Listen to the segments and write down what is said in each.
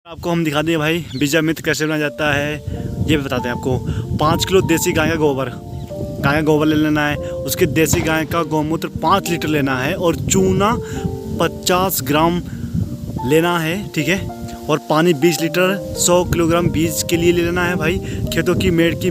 आपको हम दिखा दें भाई बीजा मित्र कैसे बनाया जाता है, ये भी बताते हैं आपको। 5 किलो देसी गाय का गोबर ले लेना है। उसके देसी गाय का गौमूत्र 5 लीटर लेना है और चूना 50 ग्राम लेना है, ठीक है। और पानी 20 लीटर 100 किलोग्राम बीज के लिए ले लेना है भाई। खेतों की मेड़ की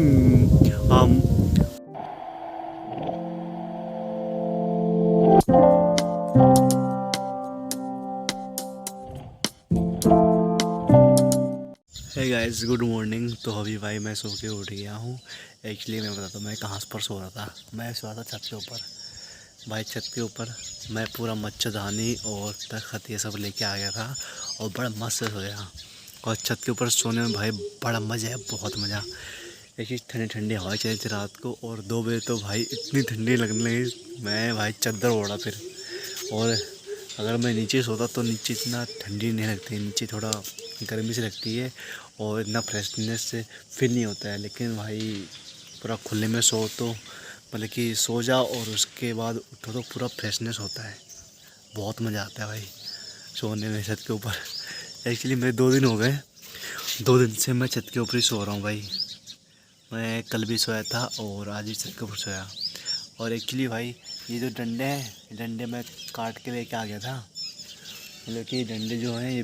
हे गाइस, गुड मॉर्निंग। तो अभी भाई मैं सो के उठ गया हूँ। एक्चुअली मैं बताता हूँ मैं कहाँ पर सो रहा था। मैं सो रहा था छत के ऊपर भाई। छत के ऊपर मैं पूरा मच्छरदानी और तख्त ये सब लेके आ गया था और बड़ा मस्त सोया। और छत के ऊपर सोने में भाई बड़ा मज़ा है, बहुत मज़ा। एक चीज़ ठंडी ठंडी हवा चली थी रात को और 2 बजे तो भाई इतनी ठंडी लगने लगी, मैं भाई चादर ओढ़ा फिर। और अगर मैं नीचे सोता तो नीचे इतना ठंडी नहीं लगती, नीचे थोड़ा गर्मी से लगती है और इतना फ्रेशनेस से फील नहीं होता है। लेकिन भाई पूरा खुले में सो तो मतलब कि सो जाओ और उसके बाद उठो तो पूरा फ्रेशनेस होता है, बहुत मज़ा आता है भाई सोने में छत के ऊपर। एक्चुअली मेरे 2 दिन हो गए, 2 दिन से मैं छत के ऊपर ही सो रहा हूँ भाई। मैं कल भी सोया था और आज भी छत के ऊपर सोया। और एक्चुअली भाई ये जो डंडे हैं, डंडे मैं काट के लेके आ गया था। मतलब कि डंडे जो हैं, ये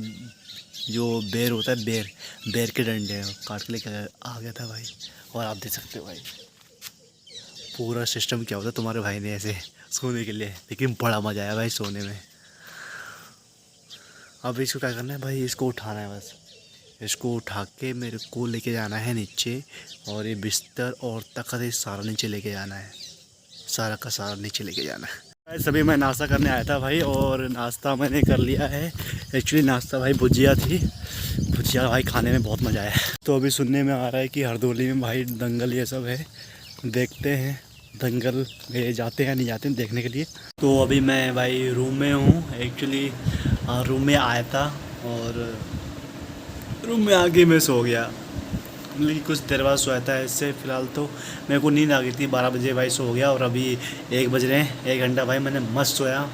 जो बेर होता है, बेर के डंडे हैं, काट के लेके आ गया था भाई। और आप देख सकते हो भाई पूरा सिस्टम क्या होता है तुम्हारे भाई ने ऐसे सोने के लिए। लेकिन बड़ा मज़ा आया भाई सोने में। अब इसको क्या करना है भाई, इसको उठाना है बस। इसको उठा के मेरे को लेके जाना है नीचे और ये बिस्तर और तख्त ये सारा नीचे लेके जाना है, सारा का सारा नीचे लेके जाना है। सभी मैं नाश्ता करने आया था भाई और नाश्ता मैंने कर लिया है। एक्चुअली नाश्ता भाई भुजिया थी, भुजिया भाई खाने में बहुत मज़ा आया। तो अभी सुनने में आ रहा है कि हरदोली में भाई दंगल ये सब है, देखते हैं दंगल में जाते हैं नहीं जाते हैं देखने के लिए। तो अभी मैं भाई रूम में हूँ। एक्चुअली रूम में आया था और रूम में आके मैं सो गया। मतलब कि कुछ देर बाद सोया था। इससे फ़िलहाल तो मेरे को नींद आ गई थी, 12 बजे भाई सो गया और अभी 1 बज रहे हैं। 1 घंटा भाई मैंने मस्त सोया,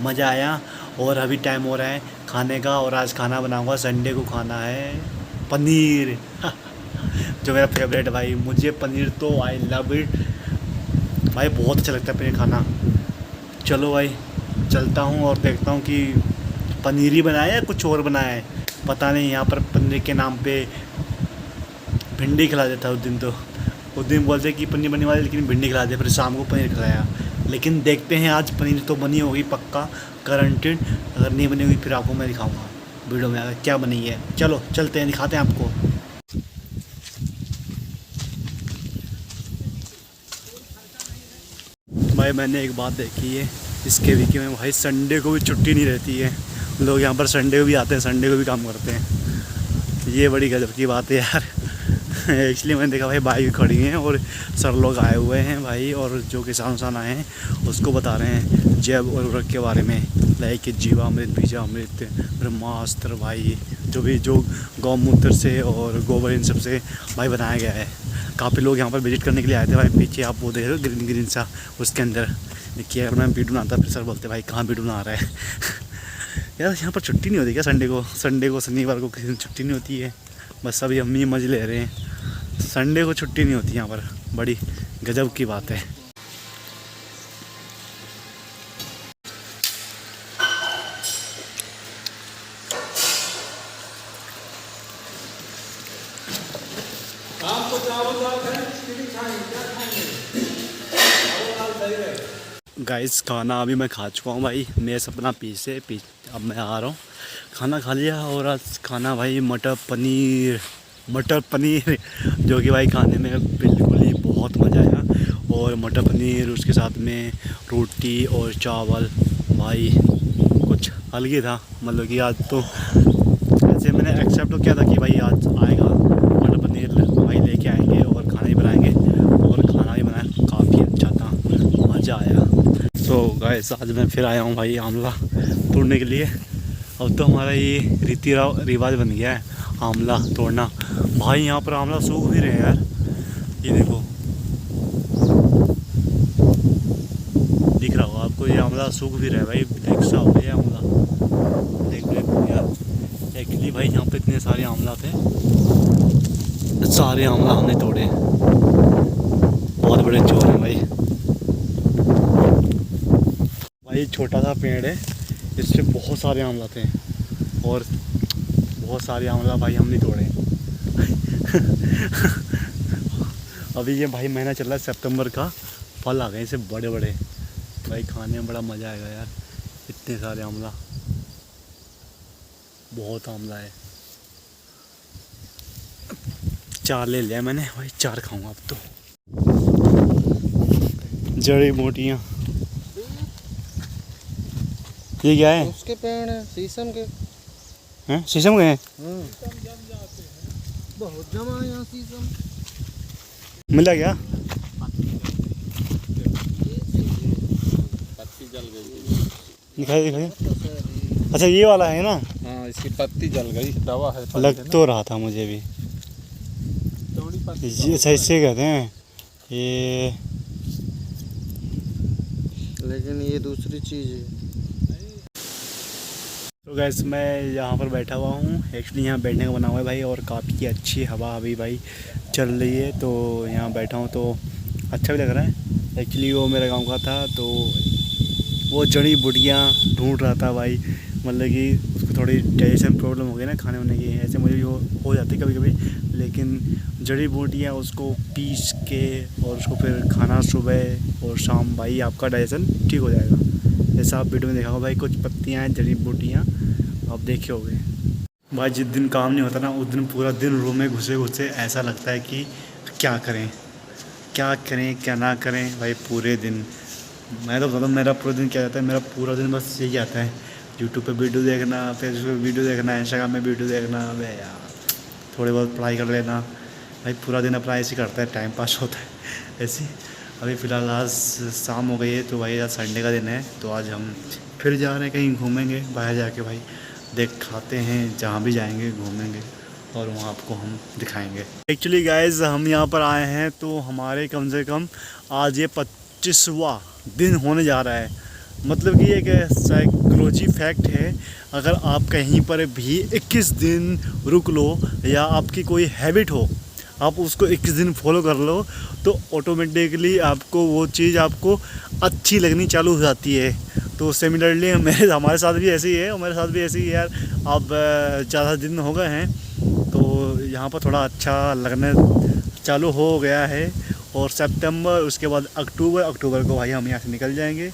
मज़ा आया। और अभी टाइम हो रहा है खाने का और आज खाना बनाऊंगा। संडे को खाना है पनीर जो मेरा फेवरेट है भाई। मुझे पनीर तो आई लव इट भाई, बहुत अच्छा लगता है पनीर खाना। चलो भाई चलता हूँ और देखता हूँ कि पनीर ही बनाया है या कुछ और बनाया है, पता नहीं। यहाँ पर पनीर के नाम पे भिंडी खिला देता उस दिन। तो उस दिन बोलते कि पनीर बनने वाली, लेकिन भिंडी खिला दे। फिर शाम को पनीर खिलाया। लेकिन देखते हैं आज पनीर तो बनी होगी पक्का, गारंटेड। अगर नहीं बनी होगी फिर आपको मैं दिखाऊंगा वीडियो में अगर क्या बनी है। चलो चलते हैं, दिखाते हैं आपको। भाई मैंने एक बात देखी है इसके वीके में भाई, संडे को भी छुट्टी नहीं रहती है। लोग यहाँ पर संडे को भी आते हैं, संडे को भी काम करते हैं। ये बड़ी गजब की बात है यार। एक्चुअली मैंने देखा भाई बाइक खड़ी हैं और सर लोग आए हुए हैं भाई, और जो किसान आए हैं उसको बता रहे हैं जैव उर्वरक के बारे में, लाइक जीवामृत, बीजामृत, ब्रह्मास्त्र भाई, जो गौमूत्र से और गोबर इन सब से भाई बनाया गया है। काफ़ी लोग यहाँ पर विजिट करने के लिए आए थे भाई। पीछे आप वो देख रहे हो ग्रीन ग्रीन सा, उसके अंदर देखिए। अगर मैं वीडियो बनाता फिर सर बोलते भाई कहाँ वीडियो बना रहा है यार यहाँ पर छुट्टी नहीं होती क्या संडे को शनिवार को किसी दिन छुट्टी नहीं होती है? बस अभी हम ही मज़े ले रहे हैं। संडे को छुट्टी नहीं होती यहाँ पर, बड़ी गजब की बात है। गाइस खाना अभी मैं खा चुका हूँ भाई। मैं अपना अब मैं आ रहा हूँ। खाना खा लिया और आज खाना भाई मटर पनीर जो कि भाई खाने में बिल्कुल ही बहुत मज़ा आया। और मटर पनीर उसके साथ में रोटी और चावल भाई कुछ अलग ही था। मतलब कि आज तो ऐसे मैंने एक्सेप्ट तो किया था कि भाई आज आएगा मटर पनीर भाई, लेके आएंगे और खाना ही बनाएंगे। और खाना भी बनाया, काफ़ी अच्छा था, मज़ा आया। तो गाइस आज मैं फिर आया हूँ भाई आंवला तोड़ने के लिए। अब तो हमारा ये रीति रिवाज बन गया है आंवला तोड़ना भाई। यहाँ पर आंवला सूख भी रहे हैं यार, ये देखो दिख रहा होगा आपको, ये आंवला सूख भी रहा है भाई। देख सा हो गया आंवला, देख यार एक्चुअली भाई यहाँ पे इतने सारे आंवला थे, सारे आंवला हमने तोड़े। बहुत बड़े चोर हैं भाई। भाई छोटा सा पेड़ है, इससे बहुत सारे आंवला थे और बहुत सारे आंवला भाई हमने तोड़े। अभी ये भाई महीना चल रहा है सितंबर का, फल आ गए इसे बड़े बड़े। भाई खाने में बड़ा मज़ा आएगा यार, इतने सारे आंवला, बहुत आंवला है। 4 ले लिया मैंने भाई, 4 खाऊंगा अब तो। जड़ी बूटियाँ, ये क्या है? उसके पेड़ हैं शीशम के। हैं शीशम के हैं? बहुत जमा है यहाँ शीशम। मिला क्या? पत्ती जल गई। दिखाई दिखाई। अच्छा ये वाला है ना? हाँ इसकी पत्ती जल गई, दवा है। लग तो रहा था मुझे भी, ये सही से कहते हैं ये, लेकिन ये दूसरी चीज़ है। तो गैस मैं यहाँ पर बैठा हुआ हूँ। एक्चुअली यहाँ बैठने का बना हुआ है भाई, और काफ़ी अच्छी हवा अभी भाई चल रही है, तो यहाँ बैठा हूँ तो अच्छा भी लग रहा है। एक्चुअली वो मेरे गांव का था, तो वो जड़ी बूटियाँ ढूंढ रहा था भाई। मतलब कि उसको थोड़ी डाइजेशन प्रॉब्लम हो गई ना खाने वाने की, ऐसे मुझे भी हो जाती कभी कभी। लेकिन जड़ी बूटियाँ उसको पीस के और उसको फिर खाना सुबह और शाम, भाई आपका डाइजेशन ठीक हो जाएगा। जैसा आप वीडियो में देखा होगा भाई, कुछ पत्तियाँ हैं जड़ी बूटियाँ आप देखे होंगे भाई। जिस दिन काम नहीं होता ना, उस दिन पूरा दिन रूम में घुसे घुसे ऐसा लगता है कि क्या करें क्या ना करें भाई। पूरे दिन मैं तो बताता हूँ मेरा पूरा दिन क्या जाता है। मेरा पूरा दिन बस यही आता है, यूट्यूब पे वीडियो देखना, फेसबुक पे वीडियो देखना, इंस्टाग्राम में वीडियो देखना, अबे यार थोड़ी बहुत पढ़ाई कर लेना भाई। पूरा दिन अपना ऐसे करता है, टाइम पास होता है ऐसे। अभी फ़िलहाल आज शाम हो गई है, तो भाई आज संडे का दिन है, तो आज हम फिर जा रहे हैं कहीं घूमेंगे बाहर जाके भाई। खाते हैं, जहाँ भी जाएंगे घूमेंगे और वहाँ आपको हम दिखाएंगे। एक्चुअली गाइस हम यहाँ पर आए हैं तो हमारे कम से कम आज ये 25वां दिन होने जा रहा है। मतलब कि एक साइकोलॉजी फैक्ट है, अगर आप कहीं पर भी 21 दिन रुक लो या आपकी कोई हैबिट हो, आप उसको 21 दिन फॉलो कर लो, तो ऑटोमेटिकली आपको वो चीज़ आपको अच्छी लगनी चालू हो जाती है। तो सिमिलरली हमारे साथ भी ऐसे ही है, और मेरे साथ भी ऐसे ही है यार। अब ज़्यादा दिन हो गए हैं तो यहाँ पर थोड़ा अच्छा लगने चालू हो गया है। और सितंबर, उसके बाद अक्टूबर को भाई हम यहाँ से निकल जाएंगे।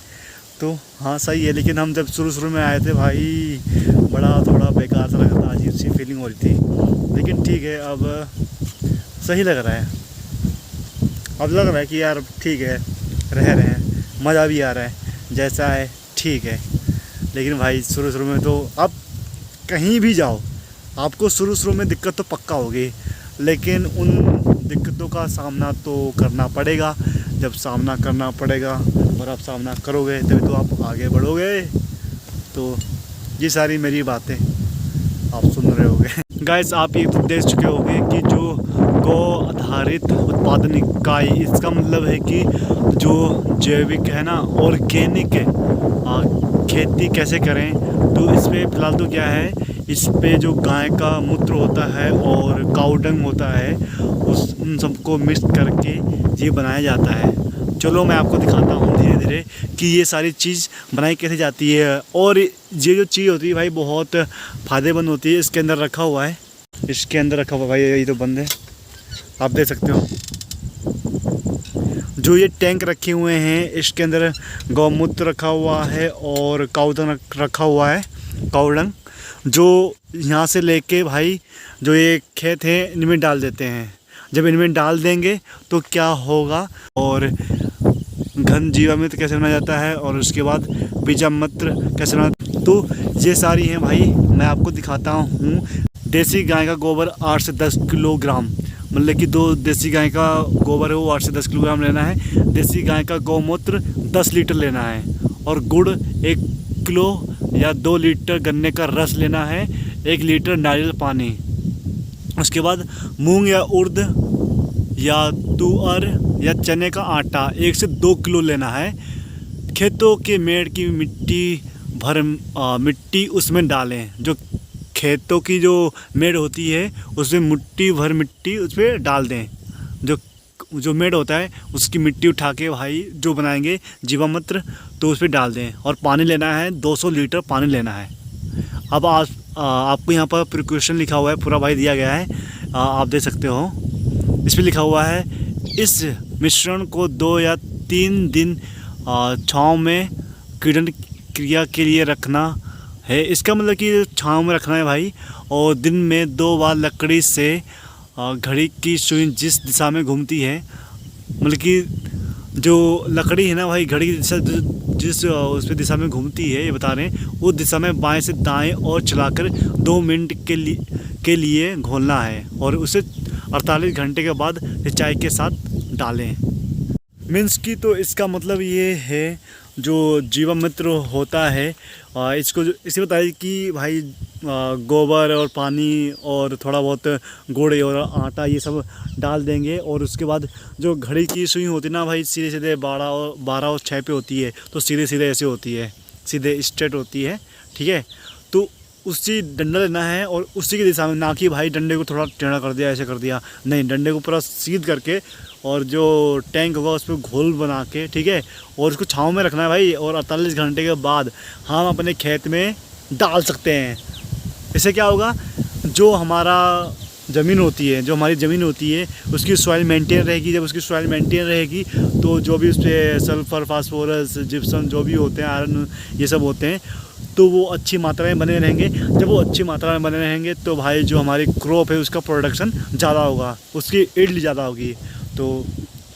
तो हाँ सही है, लेकिन हम जब शुरू में आए थे भाई बड़ा थोड़ा बेकार सा लगा था, अजीब सी फीलिंग हो रही थी। लेकिन ठीक है, अब सही लग रहा है। अब लग रहा है कि यार ठीक है, रह रहे हैं, मज़ा भी आ रहा है, जैसा है ठीक है। लेकिन भाई शुरू में तो आप कहीं भी जाओ, आपको शुरू में दिक्कत तो पक्का होगी, लेकिन उन दिक्कतों का सामना तो करना पड़ेगा। जब सामना करना पड़ेगा और आप सामना करोगे तभी तो आप आगे बढ़ोगे। तो ये सारी मेरी बातें आप सुन रहे होगे। गाइस आप ये तो देख चुके होंगे कि जो गौ आधारित उत्पादन इकाई, इसका मतलब है कि जो जैविक है ना, ऑर्गेनिक है, खेती कैसे करें। तो इसमें फ़िलहाल तो क्या है, इस पे जो गाय का मूत्र होता है और काऊ डंग होता है, उन सबको मिक्स करके ये बनाया जाता है। चलो मैं आपको दिखाता हूँ धीरे धीरे कि ये सारी चीज़ बनाई कैसे जाती है। और ये जो चीज़ होती है भाई बहुत फ़ायदेमंद होती है। इसके अंदर रखा हुआ है, इसके अंदर रखा हुआ भाई, ये तो बंद है, आप देख सकते हो। जो ये टैंक रखे हुए हैं, इसके अंदर गौमूत्र रखा हुआ है और काऊ डंग रखा हुआ है, काऊ डंग, जो यहाँ से लेके भाई जो ये खेत है इनमें डाल देते हैं। जब इनमें डाल देंगे तो क्या होगा, और घन जीवामृत कैसे बनाया जाता है, और उसके बाद बीजामृत कैसे बना, तो ये सारी हैं भाई। मैं आपको दिखाता हूँ। देसी गाय का गोबर 8 से 10 किलोग्राम, मतलब कि 2 देसी गाय का गोबर है वो 8 से 10 किलोग्राम लेना है। देसी गाय का गौमूत्र 10 लीटर लेना है, और गुड़ 1 किलो या 2 लीटर गन्ने का रस लेना है, 1 लीटर नारियल पानी। उसके बाद मूंग या उड़द या तुअर या चने का आटा 1 से 2 किलो लेना है। खेतों के मेड़ की मिट्टी उसमें डालें, जो खेतों की जो मेड़ होती है उसमें मुट्ठी भर मिट्टी उस पर डाल दें। जो मेड़ होता है उसकी मिट्टी उठा के भाई जो बनाएंगे जीवामृत, तो उस पर डाल दें। और पानी लेना है, 200 लीटर पानी लेना है। अब आपको यहाँ पर प्रिकॉशन लिखा हुआ है, पूरा भाई दिया गया है, आप देख सकते हो। इस पर लिखा हुआ है इस मिश्रण को 2 या 3 दिन छाँव में किरण क्रिया के लिए रखना है। इसका मतलब कि छाँव में रखना है भाई, और दिन में 2 बार लकड़ी से घड़ी की सुई जिस दिशा में घूमती है, मतलब कि जो लकड़ी है ना भाई, घड़ी की दिशा जिस उस पर दिशा में घूमती है, ये बता रहे हैं, उस दिशा में बाएं से दाएं और चलाकर 2 मिनट के लिए घोलना है और उसे 48 घंटे के बाद सिंचाई के साथ डालें। मीन्स की तो इसका मतलब ये है जो जीवामृत होता है, इसको इसे बताइए कि भाई गोबर और पानी और थोड़ा बहुत गुड़ और आटा ये सब डाल देंगे, और उसके बाद जो घड़ी की सुई होती है ना भाई, सीधे सीधे 12 और 6 पे होती है, तो सीधे सीधे ऐसे होती है, सीधे स्ट्रेट होती है, ठीक है। तो उसी डंडा लेना है और उसी की दिशा में, ना कि भाई डंडे को थोड़ा टेढ़ा कर दिया, ऐसे कर दिया, नहीं, डंडे को पूरा सीध करके और जो टैंक होगा उस पर घोल बना के, ठीक है, और उसको छाँव में रखना है भाई। और 48 घंटे के बाद हम अपने खेत में डाल सकते हैं। इससे क्या होगा, जो हमारा ज़मीन होती है, जो हमारी ज़मीन होती है उसकी सॉइल मेंटेन रहेगी। जब उसकी सॉइल मेंटेन रहेगी तो जो भी उस पर सल्फर, फास्फोरस, जिप्सम जो भी होते हैं, आयरन ये सब होते हैं, तो वो अच्छी मात्रा में बने रहेंगे। जब वो अच्छी मात्रा में बने रहेंगे तो भाई जो हमारी क्रॉप है उसका प्रोडक्शन ज़्यादा होगा, उसकी ईल्ड ज़्यादा होगी। तो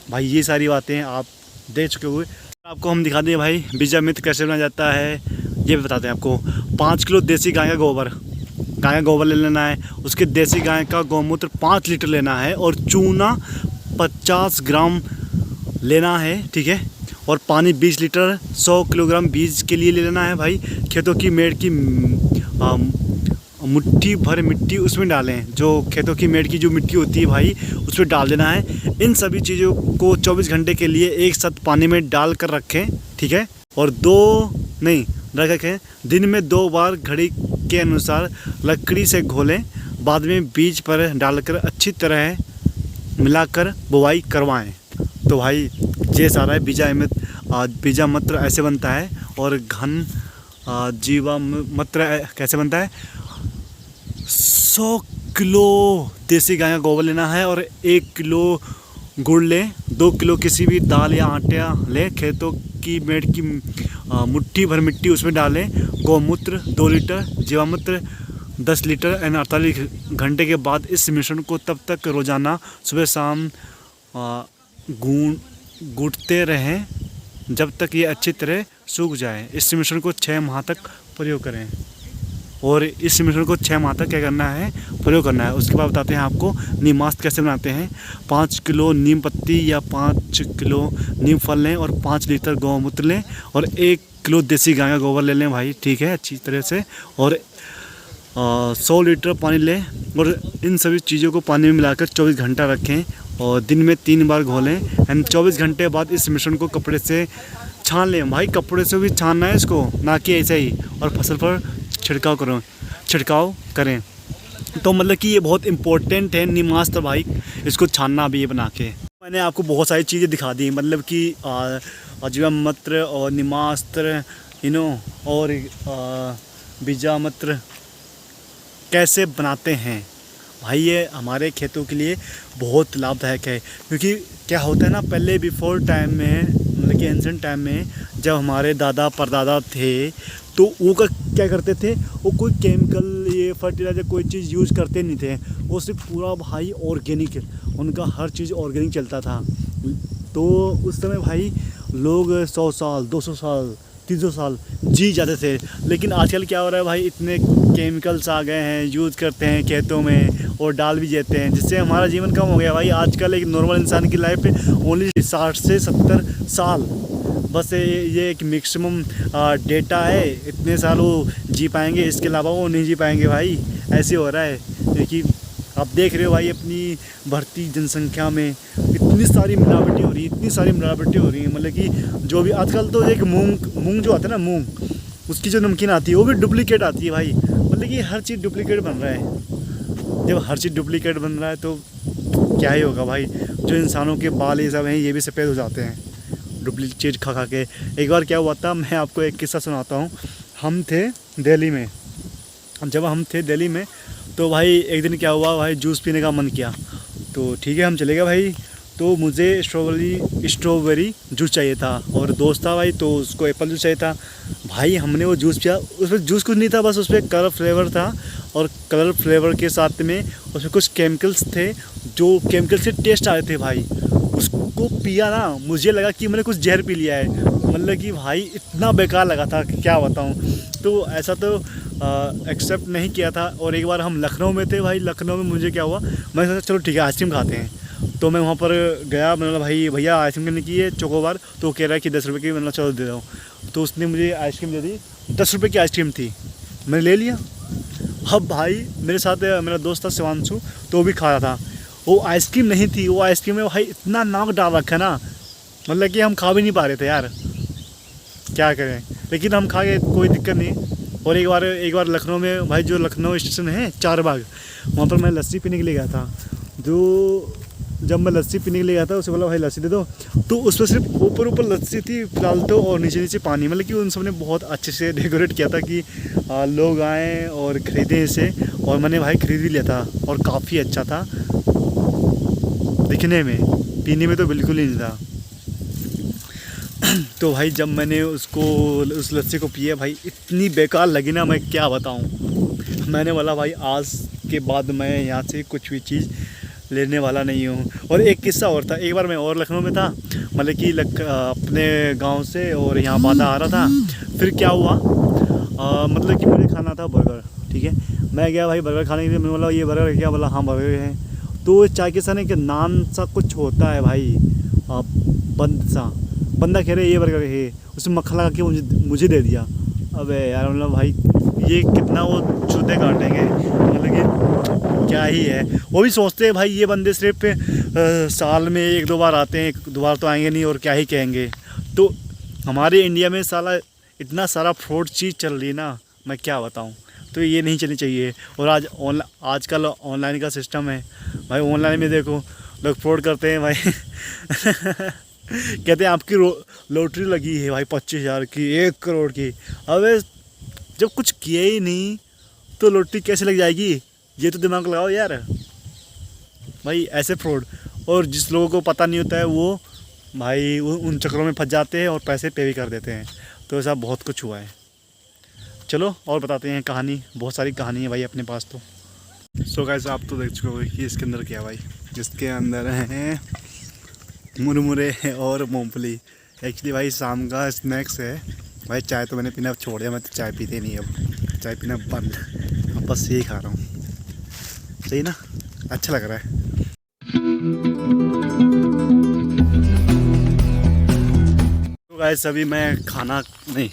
भाई ये सारी बातें आप देख चुके हुए, आपको हम दिखा दें भाई बीजामृत कैसे बनाया जाता है, ये भी बताते हैं आपको। 5 किलो देसी गाय का गोबर ले लेना है, उसके देसी गाय का गौमूत्र 5 लीटर लेना है, और चूना 50 ग्राम लेना है, ठीक है। और पानी 20 लीटर 100 किलोग्राम बीज के लिए ले लेना है भाई। खेतों की मेड़ की मुट्ठी भर मिट्टी उसमें डालें, जो खेतों की मेड़ की जो मिट्टी होती है भाई उस पर डाल देना है। इन सभी चीज़ों को 24 घंटे के लिए एक साथ पानी में डाल कर रखें, ठीक है। और रखें, दिन में 2 बार घड़ी के अनुसार लकड़ी से घोलें, बाद में बीज पर डालकर अच्छी तरह मिलाकर बुवाई करवाएं। तो भाई ये सारा है बीजामृत ऐसे बनता है। और घन जीवामृत कैसे बनता है, 100 किलो देसी गाय का गोबर लेना है और 1 किलो गुड़ लें, 2 किलो किसी भी दाल या आटा लें, खेतों की मेड़ की मुट्ठी भर मिट्टी उसमें डालें, गौमूत्र 2 लीटर, जीवामृत 10 लीटर एंड 48 घंटे के बाद इस मिश्रण को तब तक रोज़ाना सुबह शाम गूंथते रहें जब तक ये अच्छी तरह सूख जाए। इस मिश्रण को 6 माह तक प्रयोग करें, और इस मिश्रण को 6 माह तक क्या करना है, प्रयोग करना है। उसके बाद बताते हैं आपको नीमास्त कैसे बनाते हैं। 5 किलो नीम पत्ती या 5 किलो नीम फल लें और 5 लीटर गौमूत्र लें और 1 किलो देसी गाय का गोबर ले लें भाई, ठीक है, अच्छी तरह से। और 100 लीटर पानी लें और इन सभी चीज़ों को पानी में मिलाकर 24 घंटा रखें और दिन में 3 बार घोलें। एंड 24 घंटे बाद इस मिश्रण को कपड़े से छान लें भाई, कपड़े से भी छानना है इसको, ना कि ऐसे ही। और फसल पर छिड़काव करें। तो मतलब कि ये बहुत इंपॉर्टेंट है नीमास्त्र भाई, इसको छानना भी है बना के। मैंने आपको बहुत सारी चीज़ें दिखा दी, मतलब कि जीवामृत और नीमास्त्र और बीजामृत कैसे बनाते हैं भाई। ये हमारे खेतों के लिए बहुत लाभदायक है, क्योंकि क्या होता है ना, पहले बिफोर टाइम में, मतलब कि एंशिएंट टाइम में जब हमारे दादा परदादा थे, तो वो क्या करते थे, वो कोई केमिकल ये फर्टिलाइज़र कोई चीज़ यूज़ करते नहीं थे, वो सिर्फ पूरा भाई ऑर्गेनिक, उनका हर चीज़ ऑर्गेनिक चलता था। तो उस समय भाई लोग 100 साल 200 साल 300 साल जी जाते थे। लेकिन आजकल क्या हो रहा है भाई, इतने केमिकल्स आ गए हैं, यूज़ करते हैं खेतों में और डाल भी देते हैं, जिससे हमारा जीवन कम हो गया भाई। आजकल एक नॉर्मल इंसान की लाइफ ओनली 60 से 70 साल, बस ये एक मैक्सिमम डेटा है, इतने साल वो जी पाएंगे, इसके अलावा वो नहीं जी पाएंगे भाई। ऐसे हो रहा है, क्योंकि आप देख रहे हो भाई अपनी बढ़ती जनसंख्या में इतनी सारी मिलावटें हो रही है, मतलब कि जो भी आजकल तो एक मूंग जो आता है ना, मूंग, उसकी जो नमकीन आती है वो भी डुप्लीकेट आती है भाई। मतलब मतलब कि हर चीज़ डुप्लीकेट बन रहा है। जब हर चीज़ डुप्लीकेट बन रहा है तो क्या ही होगा भाई। जो इंसानों के बाल ये सब हैं ये भी सफ़ेद हो जाते हैं डुप्लीकेट चीज़ खा खा के। एक बार क्या हुआ था, मैं आपको एक किस्सा सुनाता हूँ। हम थे दिल्ली में, जब हम थे दिल्ली में तो भाई एक दिन क्या हुआ भाई, जूस पीने का मन किया। तो ठीक है हम चले गए भाई। तो मुझे स्ट्रॉबेरी जूस चाहिए था और दोस्त था भाई तो उसको एप्पल जूस चाहिए था। भाई हमने वो जूस पिया, उसमें जूस कुछ नहीं था, बस उसमें कलर फ्लेवर था। और कलर फ्लेवर के साथ में उसमें कुछ केमिकल्स थे, जो केमिकल से टेस्ट आ रहे थे भाई। उसको पिया ना, मुझे लगा कि मैंने कुछ जहर पी लिया है। मतलब कि भाई इतना बेकार लगा था कि क्या बताऊँ। तो ऐसा तो एक्सेप्ट नहीं किया था। और एक बार हम लखनऊ में थे भाई, लखनऊ में मुझे क्या हुआ, मैं सोचा चलो ठीक है आइसक्रीम खाते हैं। तो मैं वहाँ पर गया, मैंने बोला भाई भैया आइसक्रीम करने की है चोकोबार। तो वो कह रहा है कि 10 रुपये की, मतलब चलो दे दो। तो उसने मुझे आइसक्रीम दे दी, 10 रुपये की आइसक्रीम थी, मैंने ले लिया। अब भाई मेरे साथ मेरा दोस्त था शिवांशु, तो वो भी खा रहा था। वो आइसक्रीम नहीं थी, वो आइसक्रीम में भाई इतना नमक डाल रखा ना, मतलब कि हम खा भी नहीं पा रहे थे यार, क्या करें। लेकिन हम खा गए, कोई दिक्कत नहीं। और एक बार लखनऊ में भाई, जो लखनऊ स्टेशन है चारबाग, वहाँ पर मैं लस्सी पीने के लिए गया था। जब मैं लस्सी पीने के लिए गया था, उसे बोला भाई लस्सी दे दो। तो उस पर सिर्फ ऊपर लस्सी थी फिलहाल तो, और नीचे पानी। मतलब कि उन सब ने बहुत अच्छे से डेकोरेट किया था कि लोग आएँ और ख़रीदें इसे। और मैंने भाई ख़रीद भी लिया था और काफ़ी अच्छा था दिखने में, पीने में तो बिल्कुल ही नहीं था। तो भाई जब मैंने उस लस्सी को पिया भाई, इतनी बेकार लगी ना, मैं क्या बताऊँ। मैंने बोला भाई आज के बाद मैं यहाँ से कुछ भी चीज़ लेने वाला नहीं हूँ। और एक किस्सा और था, एक बार मैं और लखनऊ में था, मतलब कि अपने गांव से और यहाँ बादा आ रहा था। फिर क्या हुआ, मतलब कि मुझे खाना था बर्गर, ठीक है। मैं गया भाई बर्गर खाने के लिए, मैंने बोला ये बर्गर है क्या, बोला हाँ बर्गर है। तो चाय के साथ एक नान सा कुछ होता है भाई, बंदा कह रहे ये बर्गर है, उसमें मक्खन लगा के मुझे दे दिया। अबे यार मतलब भाई ये कितना वो चूते काटेंगे, मतलब कि क्या ही है। वो भी सोचते हैं भाई ये बंदे सिर्फ साल में 1-2 बार आते हैं, 1-2 बार तो आएंगे नहीं और क्या ही कहेंगे। तो हमारे इंडिया में साला इतना सारा फ्रॉड चीज़ चल रही है ना, मैं क्या बताऊँ। तो ये नहीं चलनी चाहिए। और आजकल ऑनलाइन का सिस्टम है भाई, ऑनलाइन में देखो लोग फ्रॉड करते हैं भाई कहते हैं आपकी लॉटरी लगी है भाई 25,000 की, 1 करोड़ की। अबे जब कुछ किया ही नहीं तो लॉटरी कैसे लग जाएगी, ये तो दिमाग लगाओ यार भाई। ऐसे फ्रॉड, और जिस लोगों को पता नहीं होता है वो भाई उन चक्करों में फंस जाते हैं और पैसे पे भी कर देते हैं। तो ऐसा बहुत कुछ हुआ है। चलो और बताते हैं कहानी, बहुत सारी कहानी है भाई अपने पास तो। सो गाइस आप तो देख चुके हो कि इसके अंदर क्या भाई, इसके अंदर हैं मुरमुरे और मूंगफली। एक्चुअली भाई शाम का स्नैक्स है भाई। चाय तो मैंने पीना छोड़ दिया, मैं तो चाय पीते नहीं, अब चाय पीना बंद, अब बस यही खा रहा हूँ। सही ना, अच्छा लग रहा है। तो गाइस अभी मैं खाना नहीं